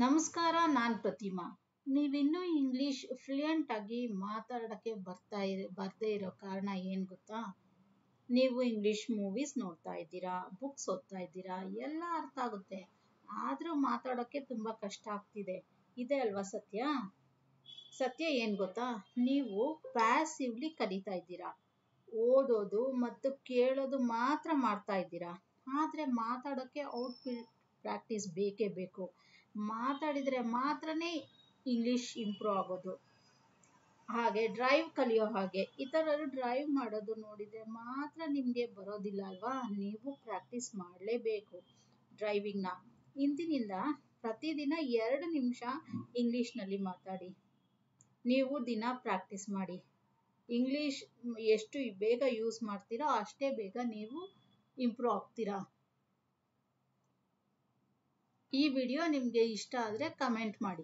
ನಮಸ್ಕಾರ, ನಾನು ಪ್ರತಿಮಾ. ನೀವಿನ್ನೂ ಇಂಗ್ಲಿಷ್ ಫ್ಲೂಯೆಂಟ್ ಆಗಿ ಮಾತಾಡೋಕ್ಕೆ ಬರ್ದೇ ಇರೋ ಕಾರಣ ಏನು ಗೊತ್ತಾ? ನೀವು ಇಂಗ್ಲಿಷ್ ಮೂವೀಸ್ ನೋಡ್ತಾ ಇದ್ದೀರಾ, ಬುಕ್ಸ್ ಓದ್ತಾ ಇದ್ದೀರಾ, ಎಲ್ಲ ಅರ್ಥ ಆಗುತ್ತೆ. ಆದರೂ ಮಾತಾಡೋಕ್ಕೆ ತುಂಬ ಕಷ್ಟ ಆಗ್ತಿದೆ. ಇದೆ ಅಲ್ವಾ ಸತ್ಯ? ಸತ್ಯ ಏನು ಗೊತ್ತಾ? ನೀವು ಪ್ಯಾಸಿವ್ಲಿ ಕಲಿತಾ ಇದ್ದೀರಾ. ಓದೋದು ಮತ್ತು ಕೇಳೋದು ಮಾತ್ರ ಮಾಡ್ತಾ ಇದ್ದೀರಾ. ಆದರೆ ಮಾತಾಡೋಕ್ಕೆ ಔಟ್ಬಿಲ್ಡ್ ಪ್ರಾಕ್ಟೀಸ್ ಬೇಕೇ ಬೇಕು. ಮಾತಾಡಿದರೆ ಮಾತ್ರನೇ ಇಂಗ್ಲಿಷ್ ಇಂಪ್ರೂವ್ ಆಗೋದು. ಹಾಗೆ ಡ್ರೈವ್ ಕಲಿಯೋ ಹಾಗೆ ಇತರರು ಡ್ರೈವ್ ಮಾಡೋದು ನೋಡಿದರೆ ಮಾತ್ರ ನಿಮಗೆ ಬರೋದಿಲ್ಲ ಅಲ್ವಾ? ನೀವು ಪ್ರಾಕ್ಟೀಸ್ ಮಾಡಲೇಬೇಕು ಡ್ರೈವಿಂಗ್ನ. ಇಂದಿನಿಂದ ಪ್ರತಿದಿನ 2 ನಿಮಿಷ ಇಂಗ್ಲಿಷ್ನಲ್ಲಿ ಮಾತಾಡಿ. ನೀವು ದಿನ ಪ್ರಾಕ್ಟೀಸ್ ಮಾಡಿ. ಇಂಗ್ಲಿಷ್ ಎಷ್ಟು ಬೇಗ ಯೂಸ್ ಮಾಡ್ತೀರೋ ಅಷ್ಟೇ ಬೇಗ ನೀವು ಇಂಪ್ರೂವ್ ಆಗ್ತೀರಾ. ಈ ವಿಡಿಯೋ ನಿಮಗೆ ಇಷ್ಟ ಆದರೆ ಕಮೆಂಟ್ ಮಾಡಿ.